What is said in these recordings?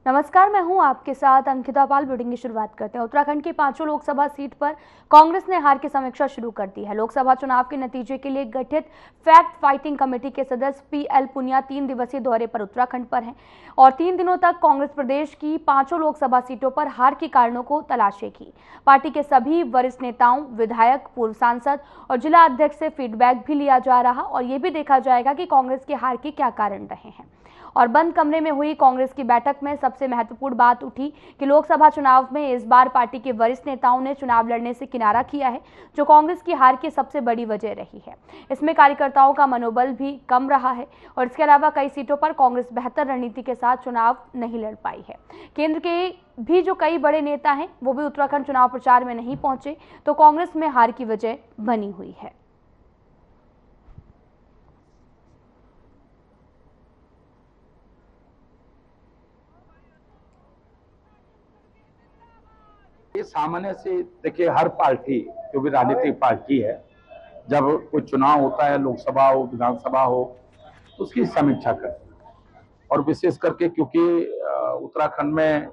नमस्कार, मैं हूं आपके साथ अंकिता पाल। बुलेटिन की शुरुआत करते हैं। उत्तराखंड की 5 लोकसभा सीट पर कांग्रेस ने हार की समीक्षा शुरू कर दी है। लोकसभा चुनाव के नतीजे के लिए गठित फैक्ट फाइटिंग कमेटी के सदस्य पीएल पुनिया 3 दिवसीय दौरे पर उत्तराखंड पर हैं और 3 दिनों तक कांग्रेस प्रदेश की 5 लोकसभा सीटों पर हार के कारणों को तलाशेगी। पार्टी के सभी वरिष्ठ नेताओं, विधायक, पूर्व सांसद और जिला अध्यक्ष से फीडबैक भी लिया जा रहा और ये भी देखा जाएगा कि कांग्रेस के हार के क्या कारण रहे हैं। और बंद कमरे में हुई कांग्रेस की बैठक में सबसे महत्वपूर्ण बात उठी कि लोकसभा चुनाव में इस बार पार्टी के वरिष्ठ नेताओं ने चुनाव लड़ने से किनारा किया है, जो कांग्रेस की हार की सबसे बड़ी वजह रही है। इसमें कार्यकर्ताओं का मनोबल भी कम रहा है और इसके अलावा कई सीटों पर कांग्रेस बेहतर रणनीति के साथ चुनाव नहीं लड़ पाई है। केंद्र के भी जो कई बड़े नेता हैं वो भी उत्तराखंड चुनाव प्रचार में नहीं पहुंचे, तो कांग्रेस में हार की वजह बनी हुई है। ये सामान्य से देखिए, हर पार्टी जो भी राजनीतिक पार्टी है, जब कोई चुनाव होता है, लोकसभा हो, विधानसभा हो, तो उसकी समीक्षा करती है। और विशेष करके क्योंकि उत्तराखंड में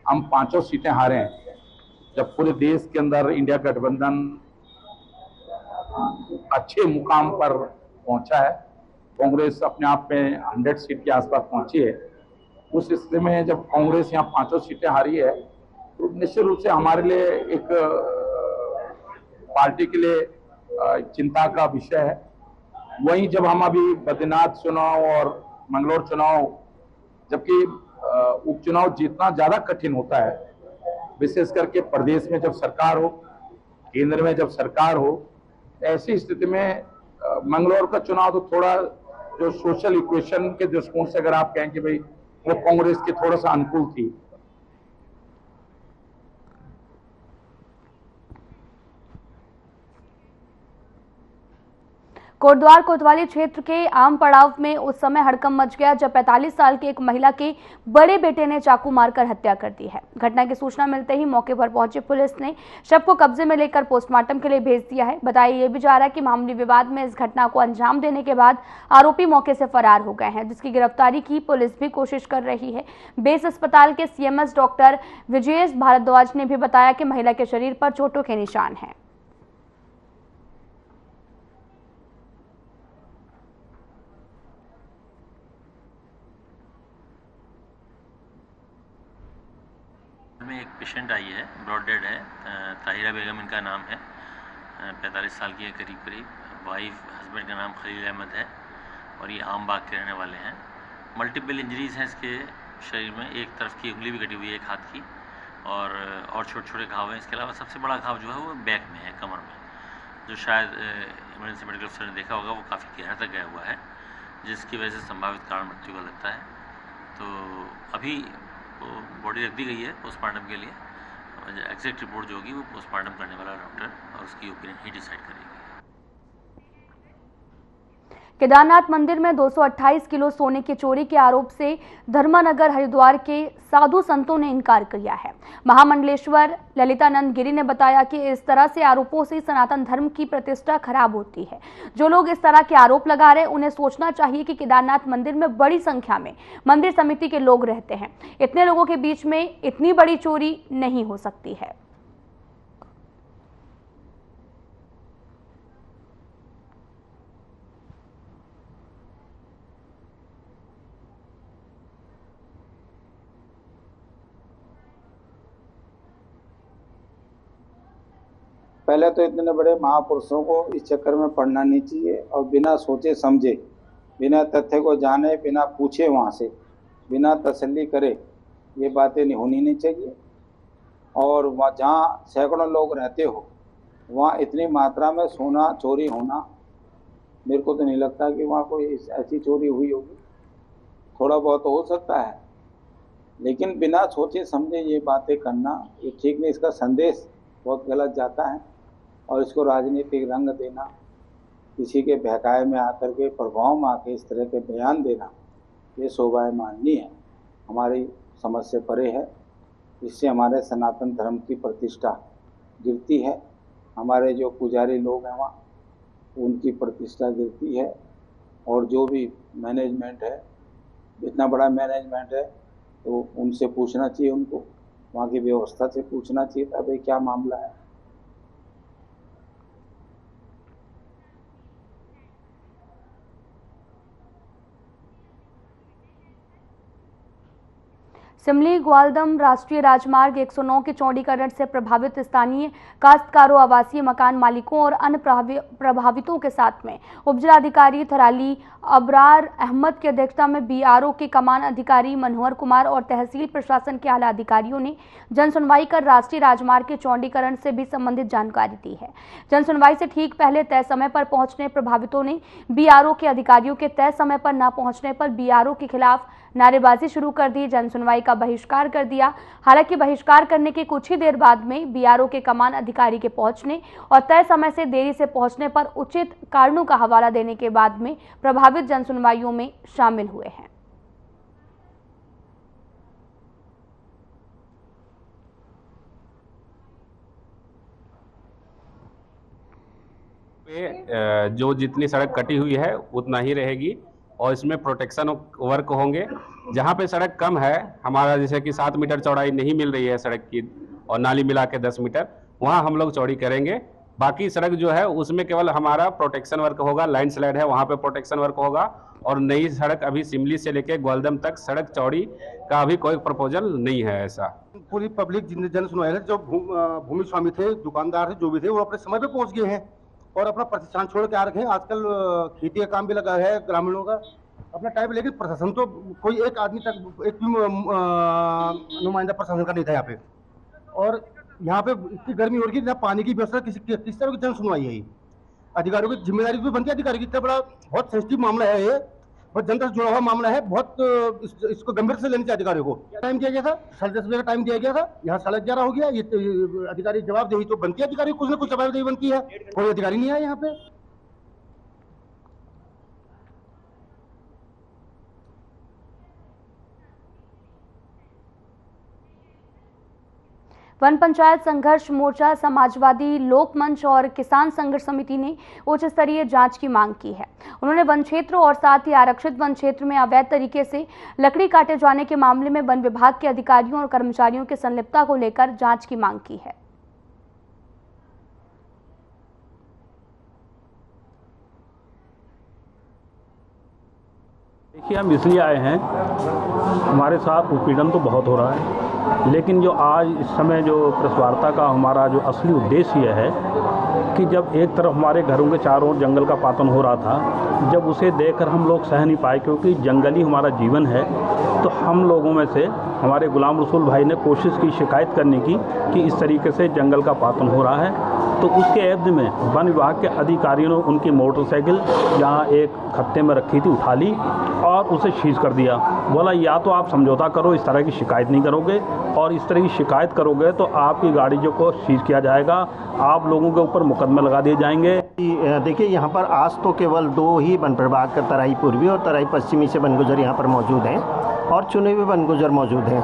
हम 5 सीटें हारे हैं, जब पूरे देश के अंदर इंडिया गठबंधन अच्छे मुकाम पर पहुंचा है, कांग्रेस अपने आप में 100 सीट के आसपास पहुंची है। उस स्थिति में जब कांग्रेस यहाँ 5 सीटें हारी है, तो निश्चित रूप से हमारे लिए एक पार्टी के लिए चिंता का विषय है। वहीं जब हम अभी बद्रीनाथ चुनाव और मंगलौर चुनाव, जबकि उपचुनाव जीतना ज्यादा कठिन होता है, विशेष करके प्रदेश में जब सरकार हो, केंद्र में जब सरकार हो, ऐसी स्थिति में मंगलौर का चुनाव तो थोड़ा जो सोशल इक्वेशन के दृष्टिकोण से अगर आप कहें कि भाई वो कांग्रेस की थोड़ा सा अनुकूल थी। कोटद्वार कोतवाली क्षेत्र के आम पड़ाव में उस समय हड़कंप मच गया जब 45 साल की एक महिला के बड़े बेटे ने चाकू मारकर हत्या कर दी है। घटना की सूचना मिलते ही मौके पर पहुंची पुलिस ने शव को कब्जे में लेकर पोस्टमार्टम के लिए भेज दिया है। बताया यह भी जा रहा है कि मामूली विवाद में इस घटना को अंजाम देने के बाद आरोपी मौके से फरार हो गए हैं, जिसकी गिरफ्तारी की पुलिस भी कोशिश कर रही है। बेस अस्पताल के सीएमएस डॉक्टर विजयेश भारद्वाज ने भी बताया कि महिला के शरीर पर चोटों के निशान हैं। में एक पेशेंट आई है, ब्रॉड डेड है। ताहिरा बेगम इनका नाम है। 45 साल की है करीब। वाइफ, हस्बैंड का नाम खलील अहमद है और ये आम बाग के रहने वाले हैं। मल्टीपल इंजरीज हैं इसके शरीर में। एक तरफ की उंगली भी कटी हुई है, एक हाथ की, और छोटे छोटे घाव हैं। इसके अलावा सबसे बड़ा घाव जो है वो बैक में है, कमर में, जो शायद इमरजेंसी मेडिकल अफसर ने देखा होगा, वो काफ़ी गहरा तक गया हुआ है, जिसकी वजह से संभावित कारण मृत्यु का लगता है। तो अभी बॉडी रख दी गई है पोस्टमार्टम के लिए। एग्जैक्ट रिपोर्ट जो होगी वो पोस्टमार्टम करने वाला डॉक्टर और उसकी ओपिनियन ही डिसाइड करेगी। केदारनाथ मंदिर में 228 किलो सोने की चोरी के आरोप से धर्मानगर हरिद्वार के साधु संतों ने इनकार किया है। महामंडलेश्वर ललितानंद गिरी ने बताया कि इस तरह से आरोपों से सनातन धर्म की प्रतिष्ठा खराब होती है। जो लोग इस तरह के आरोप लगा रहे हैं, उन्हें सोचना चाहिए कि केदारनाथ मंदिर में बड़ी संख्या में मंदिर समिति के लोग रहते हैं। इतने लोगों के बीच में इतनी बड़ी चोरी नहीं हो सकती है। पहले तो इतने बड़े महापुरुषों को इस चक्कर में पड़ना नहीं चाहिए और बिना सोचे समझे, बिना तथ्य को जाने, बिना पूछे, वहाँ से बिना तसल्ली करे ये बातें नहीं होनी नहीं चाहिए। और वहाँ जहाँ सैकड़ों लोग रहते हो, वहाँ इतनी मात्रा में सोना चोरी होना, मेरे को तो नहीं लगता कि वहाँ कोई ऐसी चोरी हुई होगी। थोड़ा बहुत हो सकता है, लेकिन बिना सोचे समझे ये बातें करना ये ठीक नहीं। इसका संदेश बहुत गलत जाता है और इसको राजनीतिक रंग देना, किसी के बहकाए में आकर के, प्रभाव में आके इस तरह के बयान देना, ये शोभा माननीय है, हमारी समझ से परे है। इससे हमारे सनातन धर्म की प्रतिष्ठा गिरती है। हमारे जो पुजारी लोग हैं वहाँ, उनकी प्रतिष्ठा गिरती है। और जो भी मैनेजमेंट है, इतना बड़ा मैनेजमेंट है, तो उनसे पूछना चाहिए, उनको वहाँ की व्यवस्था से पूछना चाहिए था भाई क्या मामला है। सिमली ग्वालदम राष्ट्रीय राजमार्ग 109 के चौड़ीकरण से प्रभावित स्थानीय काश्तकारों, आवासीय मकान मालिकों और अन्य प्रभावितों के साथ में उपजिलाधिकारी थराली अबरार अहमद की अध्यक्षता में बीआरओ के कमान अधिकारी मनोहर कुमार और तहसील प्रशासन के आला अधिकारियों ने जनसुनवाई कर राष्ट्रीय राजमार्ग के चौड़ीकरण से भी संबंधित जानकारी दी है। जनसुनवाई से ठीक पहले तय समय पर पहुंचने प्रभावितों ने बीआरओ के अधिकारियों के तय समय पर न पहुंचने पर बीआरओ के खिलाफ नारेबाजी शुरू कर दी, जनसुनवाई का बहिष्कार कर दिया। हालांकि बहिष्कार करने के कुछ ही देर बाद में बीआरओ के कमान अधिकारी के पहुंचने और तय समय से देरी से पहुंचने पर उचित कारणों का हवाला देने के बाद में प्रभावित जनसुनवाइयों में शामिल हुए हैं। जो जितनी सड़क कटी हुई है उतना ही रहेगी और इसमें प्रोटेक्शन वर्क होंगे। जहाँ पे सड़क कम है, हमारा जैसे कि 7 मीटर चौड़ाई नहीं मिल रही है सड़क की और नाली मिला के 10 मीटर, वहाँ हम लोग चौड़ी करेंगे। बाकी सड़क जो है उसमें केवल हमारा प्रोटेक्शन वर्क होगा, लैंडस्लाइड है वहाँ पे प्रोटेक्शन वर्क होगा। और नई सड़क अभी सिमली से लेके ग्वालदम तक सड़क चौड़ी का अभी कोई प्रपोजल नहीं है। ऐसा पूरी पब्लिक जन सुनवाई है, जो भूमि स्वामी थे, दुकानदार थे, जो भी थे, वो अपने समय पे पहुंच गए हैं और अपना प्रतिष्ठान छोड़ के आ रखे हैं। आजकल खेती का काम भी लगा है ग्रामीणों का अपना टाइम, लेकिन प्रशासन तो कोई एक आदमी तक, एक भी नुमाइंदा प्रशासन का नहीं था यहाँ पे। और यहाँ पे इतनी गर्मी हो रही है, पानी की व्यवस्था किस तरह की जन सुनवाई है। अधिकारियों की जिम्मेदारी भी बनती है, अधिकारी की इतना बड़ा बहुत सेंसिटिव मामला है ये, बहुत जनता से जुड़ा हुआ मामला है, बहुत इसको गंभीर से लेना चाहिए। अधिकारियों को टाइम दिया गया था, 10:30 बजे का टाइम दिया गया था, यहाँ 11:30 हो गया। ये अधिकारी जवाबदेही तो बनती है, अधिकारी कुछ ना कुछ जवाबदेही बनती है, कोई अधिकारी नहीं आया यहाँ पे। वन पंचायत संघर्ष मोर्चा, समाजवादी लोक मंच और किसान संघर्ष समिति ने उच्च स्तरीय जांच की मांग की है। उन्होंने वन क्षेत्र और साथ ही आरक्षित वन क्षेत्र में अवैध तरीके से लकड़ी काटे जाने के मामले में वन विभाग के अधिकारियों और कर्मचारियों की संलिप्तता को लेकर जांच की मांग की है। देखिए, हम इसलिए आए हैं, हमारे साथ उत्पीड़न तो बहुत हो रहा है, लेकिन जो आज इस समय जो प्रेस वार्ता का हमारा जो असली उद्देश्य यह है कि जब एक तरफ हमारे घरों के चारों ओर जंगल का पातन हो रहा था, जब उसे देखकर हम लोग सह नहीं पाए, क्योंकि जंगल ही हमारा जीवन है, तो हम लोगों में से हमारे गुलाम रसूल भाई ने कोशिश की शिकायत करने की कि इस तरीके से जंगल का पातन हो रहा है। तो उसके एवज में वन विभाग के अधिकारियों ने उनकी मोटरसाइकिल जहाँ एक खत्ते में रखी थी उठा ली और उसे सीज कर दिया। बोला या तो आप समझौता करो, इस तरह की शिकायत नहीं करोगे, और इस तरह की शिकायत करोगे तो आपकी गाड़ी जो को सीज किया जाएगा, आप लोगों के ऊपर मुकदमे लगा दिए जाएंगे। देखिए, यहाँ पर आज तो केवल 2 ही वन प्रभाग का तराई पूर्वी और तराई पश्चिमी से वन गुजर यहाँ पर मौजूद हैं और चुने हुए वन गुजर मौजूद हैं,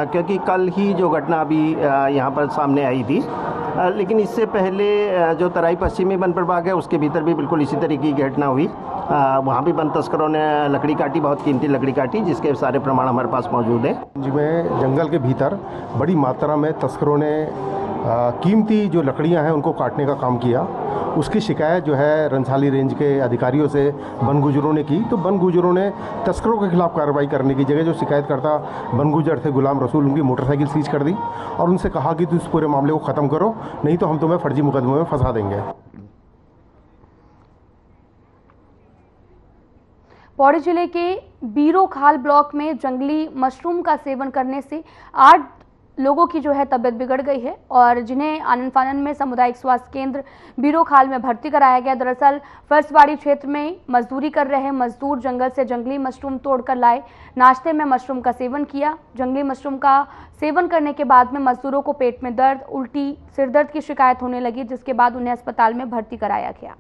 क्योंकि कल ही जो घटना अभी यहाँ पर सामने आई थी, लेकिन इससे पहले जो तराई पश्चिमी वन प्रभाग है उसके भीतर भी बिल्कुल इसी तरीके की घटना हुई। वहाँ भी वन तस्करों ने लकड़ी काटी, बहुत कीमती लकड़ी काटी, जिसके सारे प्रमाण हमारे पास मौजूद हैं। जिसमें जंगल के भीतर बड़ी मात्रा में तस्करों ने कीमती जो लकड़ियां हैं उनको काटने का काम किया। उसकी शिकायत जो है रंसाली रेंज के अधिकारियों से वन गुजरों ने की, तो वन गुजरों ने तस्करों के खिलाफ कार्रवाई करने की जगह जो शिकायतकर्ता वन गुजर थे गुलाम रसूल, उनकी मोटरसाइकिल सीज कर दी और उनसे कहा कि तुम इस पूरे मामले को ख़त्म करो, नहीं तो हम तुम्हें फर्जी मुकदमे में फंसा देंगे। पौड़ी जिले के बीरोखाल ब्लॉक में जंगली मशरूम का सेवन करने से 8 लोगों की जो है तबीयत बिगड़ गई है और जिन्हें आनन फानन में सामुदायिक स्वास्थ्य केंद्र बीरोखाल में भर्ती कराया गया। दरअसल फरसबाड़ी क्षेत्र में मजदूरी कर रहे मजदूर जंगल से जंगली मशरूम तोड़कर लाए, नाश्ते में मशरूम का सेवन किया। जंगली मशरूम का सेवन करने के बाद में मजदूरों को पेट में दर्द, उल्टी, सिरदर्द की शिकायत होने लगी, जिसके बाद उन्हें अस्पताल में भर्ती कराया गया।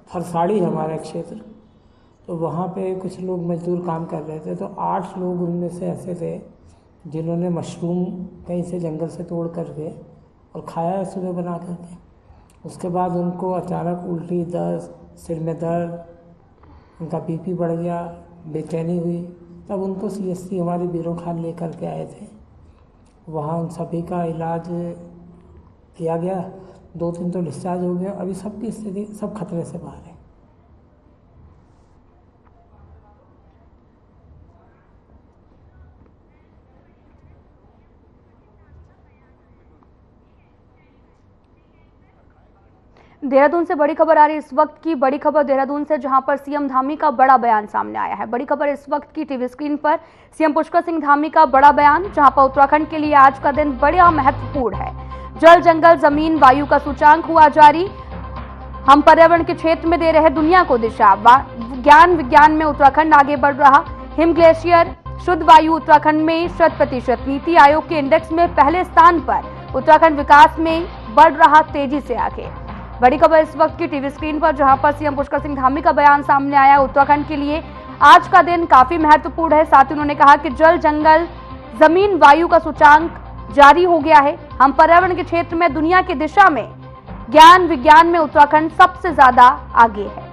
फरसाड़ी हमारा क्षेत्र, तो वहाँ पे कुछ लोग मजदूर काम कर रहे थे, तो 8 लोग उनमें से ऐसे थे जिन्होंने मशरूम कहीं से जंगल से तोड़ करके और खाया है सुबह बना करके। उसके बाद उनको अचानक उल्टी, दस्त, सिर में दर्द, उनका बीपी बढ़ गया, बेचैनी हुई। तब उनको सीएससी हमारी बीरों खान लेकर के आए थे। वहाँ उन सभी का इलाज किया गया, 2 दिन तो डिस्चार्ज हो गया। अभी सबकी स्थिति सब खतरे से बाहर है। देहरादून से बड़ी खबर आ रही है इस वक्त की। बड़ी खबर देहरादून से, जहां पर सीएम धामी का बड़ा बयान सामने आया है। बड़ी खबर इस वक्त की टीवी स्क्रीन पर, सीएम पुष्कर सिंह धामी का बड़ा बयान, जहां पर उत्तराखंड के लिए आज का दिन बड़ा महत्वपूर्ण है। जल, जंगल, जमीन, वायु का सूचांक हुआ जारी। हम पर्यावरण के क्षेत्र में दे रहे दुनिया को दिशा। ज्ञान विज्ञान में उत्तराखंड आगे बढ़ रहा। हिम ग्लेशियर, शुद्ध वायु उत्तराखंड में 100%। नीति आयोग के इंडेक्स में पहले स्थान पर उत्तराखंड, विकास में बढ़ रहा तेजी से आगे। बड़ी खबर इस वक्त की टीवी स्क्रीन पर, जहां पर सीएम पुष्कर सिंह धामी का बयान सामने आया। उत्तराखंड के लिए आज का दिन काफी महत्वपूर्ण है। साथ ही उन्होंने कहा कि जल, जंगल, जमीन, वायु का सूचांक जारी हो गया है। हम पर्यावरण के क्षेत्र में दुनिया की दिशा में, ज्ञान विज्ञान में उत्तराखंड सबसे ज्यादा आगे है।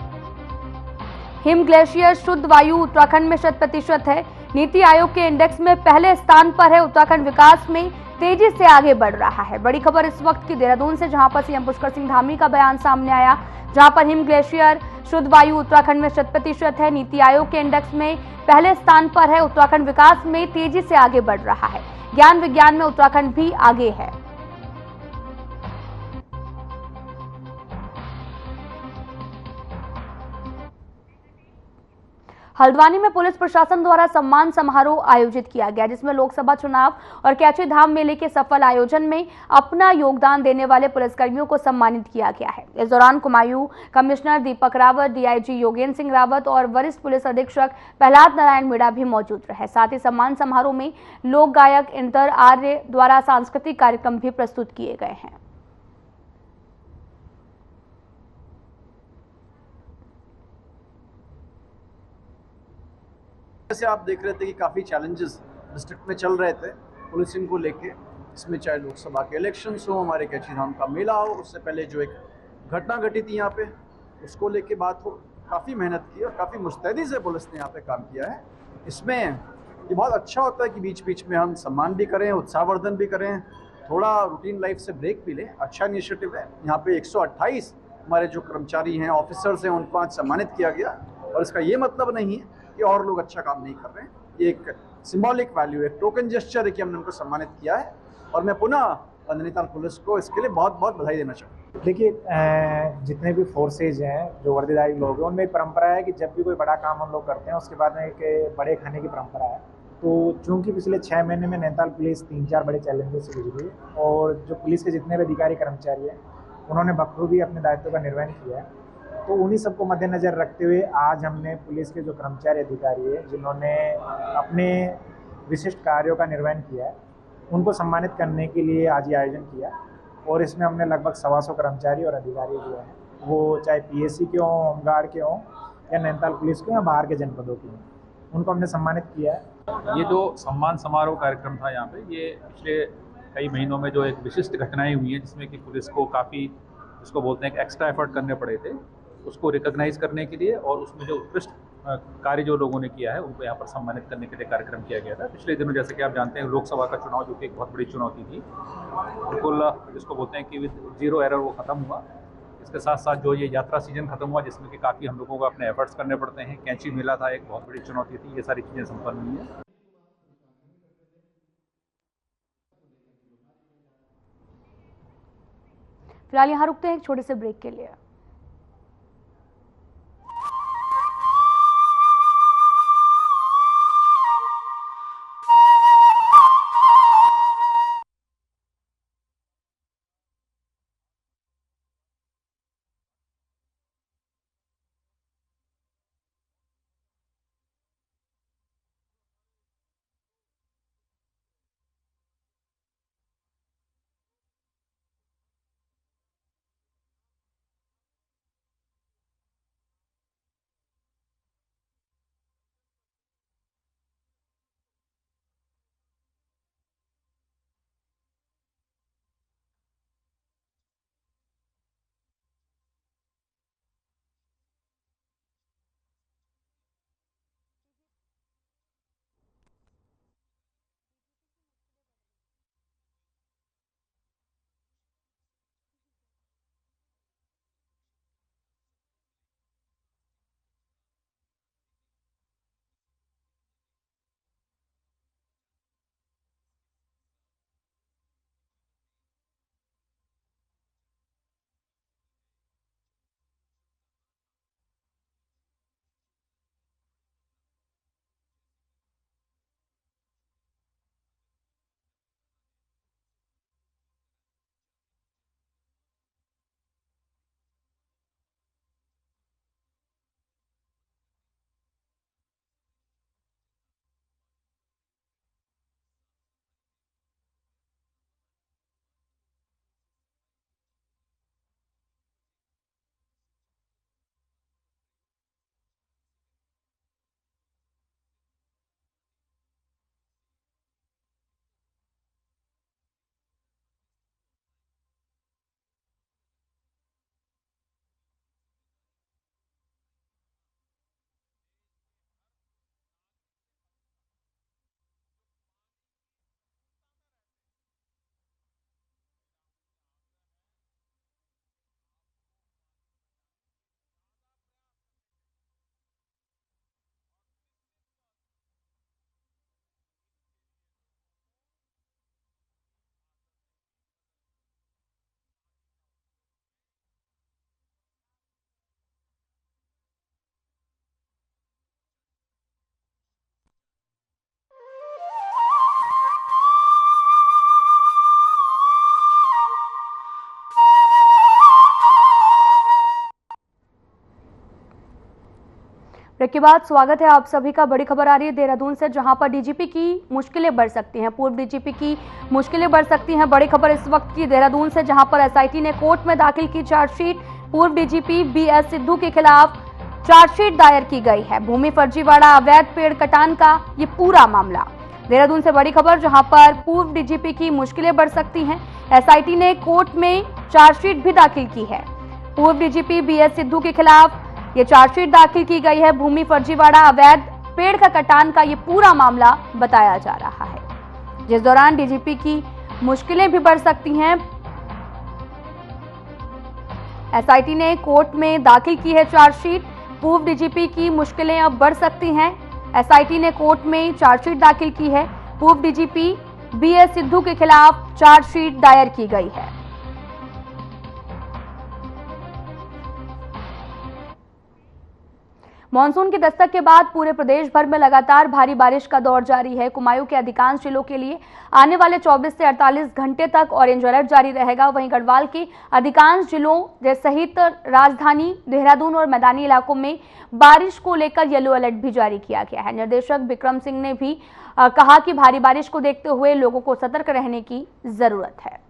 हिम ग्लेशियर, शुद्ध वायु उत्तराखंड में 100% है। नीति आयोग के इंडेक्स में पहले स्थान पर है। उत्तराखंड विकास में तेजी से आगे बढ़ रहा है। बड़ी खबर इस वक्त की देहरादून से, जहां पर सीएम पुष्कर सिंह धामी का बयान सामने आया, जहां पर हिम ग्लेशियर, शुद्ध वायु उत्तराखंड में 100% है। नीति आयोग के इंडेक्स में पहले स्थान पर है। उत्तराखंड विकास में तेजी से आगे बढ़ रहा है। ज्ञान विज्ञान में उत्तराखंड भी आगे है। हल्द्वानी में पुलिस प्रशासन द्वारा सम्मान समारोह आयोजित किया गया, जिसमें लोकसभा चुनाव और कैची धाम मेले के सफल आयोजन में अपना योगदान देने वाले पुलिसकर्मियों को सम्मानित किया गया है। इस दौरान कुमायूं कमिश्नर दीपक रावत, डीआईजी योगेंद्र सिंह रावत और वरिष्ठ पुलिस अधीक्षक प्रहलाद नारायण मीणा भी मौजूद रहे। साथ ही सम्मान समारोह में लोक गायक इंदर आर्य द्वारा सांस्कृतिक कार्यक्रम भी प्रस्तुत किए गए हैं। जैसे आप देख रहे थे कि काफ़ी चैलेंजेस डिस्ट्रिक्ट में चल रहे थे पुलिसिंग को लेके, इसमें चाहे लोकसभा के इलेक्शंस हो, हमारे कैची धाम का मेला हो, उससे पहले जो एक घटना घटी थी यहाँ पे उसको लेके बात हो। काफ़ी मेहनत की और काफ़ी मुस्तैदी से पुलिस ने यहाँ पे काम किया है। इसमें ये बहुत अच्छा होता है कि बीच बीच में हम सम्मान भी करें, उत्साहवर्धन भी करें, थोड़ा रूटीन लाइफ से ब्रेक भी लें। अच्छा इनिशिएटिव है। यहाँ पे 128 हमारे जो कर्मचारी हैं, ऑफिसर्स हैं, उनको आज सम्मानित किया गया। और इसका ये मतलब नहीं है कि और लोग अच्छा काम नहीं कर रहे हैं। ये एक सिंबॉलिक वैल्यू है, टोकन जेस्चर है कि हमने उनको सम्मानित किया है। और मैं पुनः नैनीताल पुलिस को इसके लिए बहुत बहुत बधाई देना चाहूँगा। देखिए, जितने भी फोर्सेज हैं, जो वर्दीधारी लोग हैं, उनमें एक परंपरा है कि जब भी कोई बड़ा काम हम लोग करते हैं उसके बाद में एक बड़े खाने की परंपरा है। तो चूंकि पिछले 6 महीने में नैनीताल पुलिस 3-4 बड़े चैलेंजेस से गुजरी और जो पुलिस के जितने भी अधिकारी कर्मचारी हैं उन्होंने बखूबी अपने दायित्व का निर्वहन किया है। तो उन्हीं सबको मद्देनज़र रखते हुए आज हमने पुलिस के जो कर्मचारी अधिकारी हैं जिन्होंने अपने विशिष्ट कार्यों का निर्वहन किया है, उनको सम्मानित करने के लिए आज ये आयोजन किया। और इसमें हमने लगभग 125 कर्मचारी और अधिकारी जो हैं, वो चाहे पीएससी के हों, होमगार्ड के हों या नैनीताल पुलिस के या बाहर के जनपदों के हों, उनको हमने सम्मानित किया है। ये जो सम्मान समारोह कार्यक्रम था यहाँ पे, ये पिछले कई महीनों में जो एक विशिष्ट घटनाएं हुई हैं जिसमें कि पुलिस को काफ़ी, इसको बोलते हैं, एक्स्ट्रा एफर्ट करने पड़े थे, उसको रिकॉग्नाइज करने के लिए और उसमें जो उत्कृष्ट कार्य जो लोगों ने किया है उनको यहाँ पर सम्मानित करने के लिए कार्यक्रम किया गया था। पिछले दिनों जैसे कि आप जानते हैं लोकसभा का चुनाव जो कि एक बहुत बड़ी चुनौती थी, बिल्कुल जिसको बोलते हैं कि विद 0 एरर वो ख़त्म हुआ। इसके साथ साथ जो ये यात्रा सीजन खत्म हुआ जिसमें कि काफ़ी हम लोगों को अपने एफर्ट्स करने पड़ते हैं। कैंची मेला था, एक बहुत बड़ी चुनौती थी। ये सारी चीज़ें संपन्न हुई हैं। फिलहाल यहाँ रुकते हैं एक छोटे से ब्रेक के लिए। ब्रेक के बाद स्वागत है आप सभी का। बड़ी खबर आ रही है देहरादून से, जहां पर डीजीपी की मुश्किलें बढ़ सकती हैं, पूर्व डीजीपी की मुश्किलें बढ़ सकती हैं। बड़ी खबर इस वक्त की देहरादून से, जहां पर एसआईटी ने कोर्ट में दाखिल की चार्जशीट। पूर्व डीजीपी बीएस सिद्धू के खिलाफ चार्जशीट दायर की गई है। भूमि फर्जीवाड़ा, अवैध पेड़ कटान का ये पूरा मामला। देहरादून से बड़ी खबर, जहां पर पूर्व डीजीपी की मुश्किलें बढ़ सकती हैं। एसआईटी ने कोर्ट में चार्जशीट भी दाखिल की है। पूर्व डीजीपी बीएस सिद्धू के खिलाफ ये चार्जशीट दाखिल की गई है। भूमि फर्जीवाड़ा, अवैध पेड़ का कटान का ये पूरा मामला बताया जा रहा है, जिस दौरान डीजीपी की मुश्किलें भी बढ़ सकती हैं। एसआईटी ने कोर्ट में दाखिल की है चार्जशीट। पूर्व डीजीपी की मुश्किलें अब बढ़ सकती हैं। एसआईटी ने कोर्ट में चार्जशीट दाखिल की है। पूर्व डीजीपी बीएस सिद्धू के खिलाफ चार्जशीट दायर की गई है। मानसून की दस्तक के बाद पूरे प्रदेश भर में लगातार भारी बारिश का दौर जारी है। कुमाऊं के अधिकांश जिलों के लिए आने वाले 24 से 48 घंटे तक ऑरेंज अलर्ट जारी रहेगा। वहीं गढ़वाल के अधिकांश जिलों सहित राजधानी देहरादून और मैदानी इलाकों में बारिश को लेकर येलो अलर्ट भी जारी किया गया है। निर्देशक विक्रम सिंह ने भी कहा कि भारी बारिश को देखते हुए लोगों को सतर्क रहने की जरूरत है।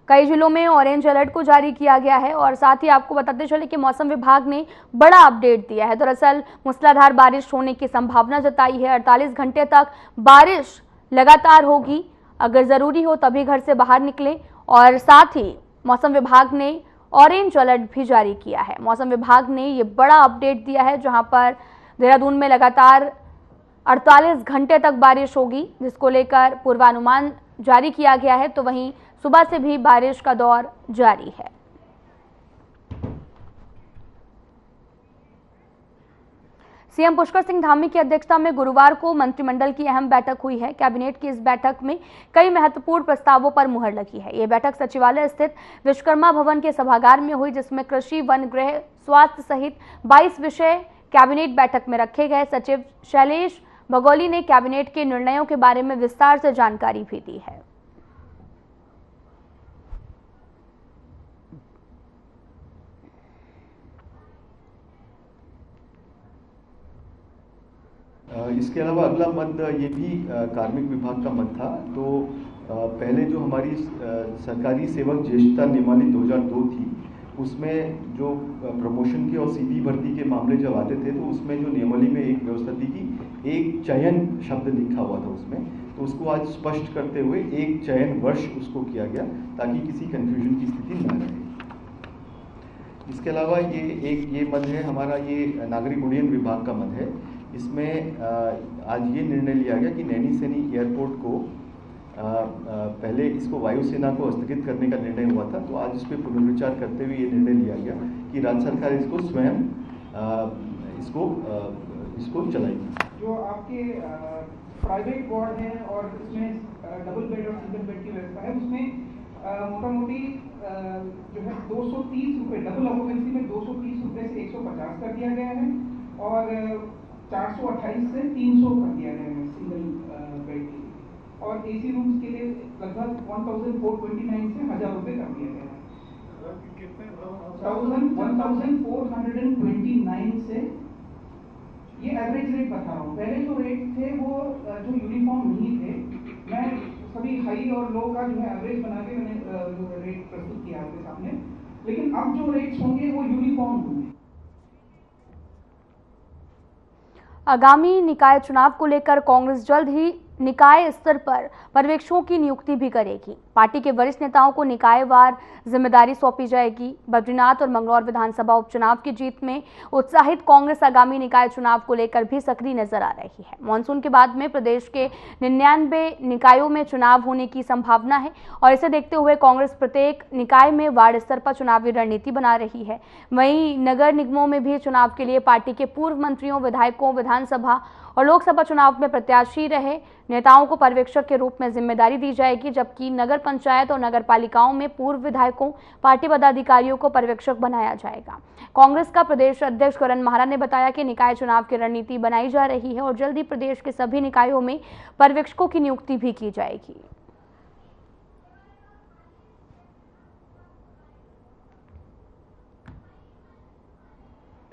कई जिलों में ऑरेंज अलर्ट को जारी किया गया है और साथ ही आपको बताते चले कि मौसम विभाग ने बड़ा अपडेट दिया है। दरअसल मूसलाधार बारिश होने की संभावना जताई है। 48 घंटे तक बारिश लगातार होगी। अगर जरूरी हो तभी घर से बाहर निकलें। और साथ ही मौसम विभाग ने ऑरेंज अलर्ट भी जारी किया है। मौसम विभाग ने ये बड़ा अपडेट दिया है, जहां पर देहरादून में लगातार 48 घंटे तक बारिश होगी, जिसको लेकर पूर्वानुमान जारी किया गया है। तो वहीं सुबह से भी बारिश का दौर जारी है। सीएम पुष्कर सिंह धामी की अध्यक्षता में गुरुवार को मंत्रिमंडल की अहम बैठक हुई है। कैबिनेट की इस बैठक में कई महत्वपूर्ण प्रस्तावों पर मुहर लगी है। ये बैठक सचिवालय स्थित विश्वकर्मा भवन के सभागार में हुई, जिसमें कृषि, वन, गृह, स्वास्थ्य सहित 22 विषय कैबिनेट बैठक में रखे गए। सचिव शैलेश बगोली ने कैबिनेट के निर्णयों के बारे में विस्तार से जानकारी भी दी है। इसके अलावा अगला मद ये भी कार्मिक विभाग का मद था। तो पहले जो हमारी सरकारी सेवक ज्येष्ठता नियमावली 2002 थी, उसमें जो प्रमोशन के और सीधी भर्ती के मामले जब आते थे, तो उसमें जो नियमावली में एक व्यवस्था थी कि एक चयन शब्द लिखा हुआ था उसमें, तो उसको आज स्पष्ट करते हुए एक चयन वर्ष उसको किया गया, ताकि किसी कंफ्यूजन की स्थिति न रहे। इसके अलावा ये मद है हमारा, ये नागरिक उड्डयन विभाग का मद है। इसमें आज ये निर्णय लिया गया कि नैनी सैनी एयरपोर्ट को पहले इसको वायुसेना को हस्तगत करने का निर्णय हुआ था, तो आज इस पर पुनर्विचार करते हुए ये निर्णय लिया गया कि राज्य सरकार इसको स्वयं इसको चलाएगी। जो आपके प्राइवेट वार्ड है और इसमें डबल बेड और सिंगल बेड की व्यवस्था है, उसमें मोटा मोटी जो है 230 रुपये, डबल ऑक्यूपेंसी में 230 रुपये से 150 कर दिया गया है और 428 से 300 कर दिया गया है सिंगल बेड के लिए। और एसी रूम्स के लिए लगभग 1429 से 1000 रुपये कर दिया गया है। 1429 से, ये एवरेज रेट बता रहा हूँ। पहले जो रेट थे वो जो यूनिफॉर्म नहीं थे, मैं सभी हाई और लो का जो है एवरेज बना के मैंने जो रेट प्रस्तुत किया आपके सामने, लेकिन अब जो रेट्स होंगे वो यूनिफॉर्म होंगे। आगामी निकाय चुनाव को लेकर कांग्रेस जल्द ही निकाय स्तर पर पर्यवेक्षकों की नियुक्ति भी करेगी। पार्टी के वरिष्ठ नेताओं को निकायवार जिम्मेदारी सौंपी जाएगी। बद्रीनाथ और मंगलौर विधानसभा उपचुनाव की जीत में उत्साहित कांग्रेस आगामी निकाय चुनाव को लेकर भी सक्रिय नजर आ रही है। मानसून के बाद में प्रदेश के 99 निकायों में चुनाव होने की संभावना है और इसे देखते हुए कांग्रेस प्रत्येक निकाय में वार्ड स्तर पर चुनावी रणनीति बना रही है। वहीं नगर निगमों में भी चुनाव के लिए पार्टी के पूर्व मंत्रियों, विधायकों, विधानसभा और लोकसभा चुनाव में प्रत्याशी रहे नेताओं को पर्यवेक्षक के रूप में जिम्मेदारी दी जाएगी, जबकि नगर पंचायत और नगर पालिकाओं में पूर्व विधायकों, पार्टी पदाधिकारियों को पर्यवेक्षक बनाया जाएगा। कांग्रेस का प्रदेश अध्यक्ष करण माहरा ने बताया कि निकाय चुनाव की रणनीति बनाई जा रही है और जल्द ही प्रदेश के सभी निकायों में पर्यवेक्षकों की नियुक्ति भी की जाएगी।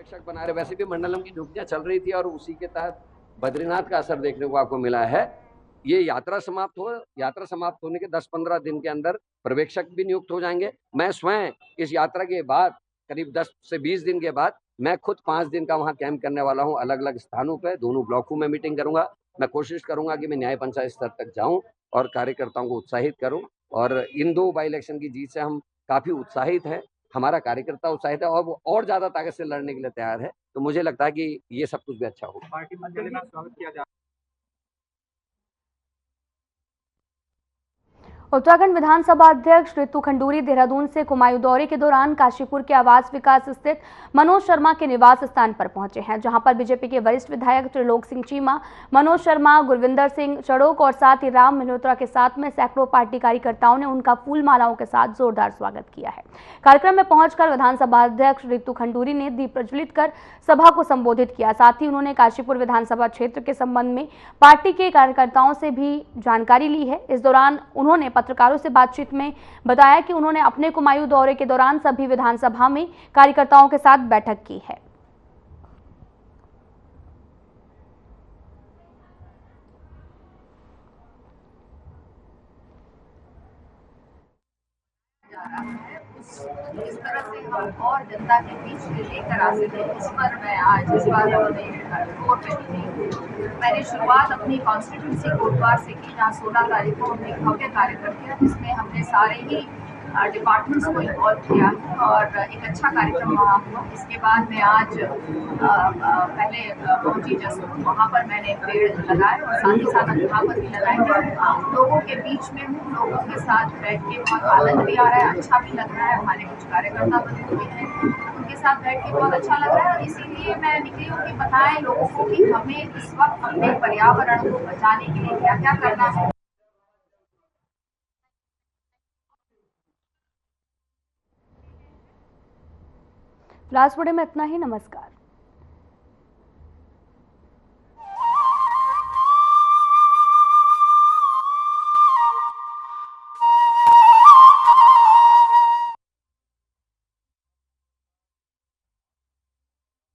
पर्यवेक्षक बना रहे, वैसे भी मंडलम की ड्यूटियां चल रही थी और उसी के तहत बद्रीनाथ का असर देखने को आपको मिला है। ये यात्रा समाप्त होने के 10-15 दिन के अंदर पर्यवेक्षक भी नियुक्त हो जाएंगे। मैं स्वयं इस यात्रा के बाद करीब 10 से 20 दिन के बाद मैं खुद 5 दिन का वहाँ कैंप करने वाला हूँ, अलग अलग स्थानों पे, दोनों ब्लॉकों में मीटिंग करूंगा। मैं कोशिश करूंगा कि मैं न्याय पंचायत स्तर तक जाऊं और कार्यकर्ताओं को उत्साहित करूं। और इन 2 बाई इलेक्शन की जीत से हम काफी उत्साहित हैं, हमारा कार्यकर्ता उत्साहित है और वो और ज्यादा ताकत से लड़ने के लिए तैयार है। तो मुझे लगता है कि ये सब कुछ भी अच्छा होगा। पार्टी मंडल में स्वागत किया जा उत्तराखंड विधानसभा अध्यक्ष रितु खंडूरी देहरादून से कुमायूं दौरे के दौरान काशीपुर के आवास विकास स्थित मनोज शर्मा के निवास स्थान पर पहुंचे हैं, जहां पर बीजेपी के वरिष्ठ विधायक त्रिलोक सिंह चीमा, मनोज शर्मा, गुरविंदर सिंह चड़ोक और साथ ही राम मल्होत्रा के साथ में सैकड़ों पार्टी कार्यकर्ताओं ने उनका फूल मालाओं के साथ जोरदार स्वागत किया है। कार्यक्रम में पहुंचकर विधानसभा अध्यक्ष रितु खंडूरी ने दीप प्रज्वलित कर सभा को संबोधित किया। साथ ही उन्होंने काशीपुर विधानसभा क्षेत्र के संबंध में पार्टी के कार्यकर्ताओं से भी जानकारी ली है। इस दौरान उन्होंने पत्रकारों से बातचीत में बताया कि उन्होंने अपने कुमायूं दौरे के दौरान सभी विधानसभा में कार्यकर्ताओं के साथ बैठक की है। इस तरह से हम और जनता के बीच में लेकर आ सके, इस पर मैं आज इस बार जोर पे दी। मैंने शुरुआत अपनी कॉन्स्टिट्यूंसी कोटवार से की, जहाँ 16 तारीख को हमने भव्य कार्यक्रम किया, जिसमें हमने सारे ही डिपार्टमेंट्स को इन्वॉल्व किया और एक अच्छा कार्यक्रम वहाँ हुआ। इसके बाद मैं आज पहले पहुँची जसपुर, वहाँ पर मैंने पेड़ लगाए और साथ ही साथ वहाँ पर भी लगाए। लोगों के बीच में हूँ, लोगों के साथ बैठ के बहुत आनंद भी आ रहा है, अच्छा भी लग रहा है। हमारे कुछ कार्यकर्ता बने हुए हैं, उनके साथ बैठ के बहुत अच्छा लग रहा है। इसीलिए मैं निकली हूँ कि बताएं लोगों को कि हमें इस वक्त अपने पर्यावरण को बचाने के लिए क्या क्या करना है। लास्ट वीडियो में इतना ही। नमस्कार।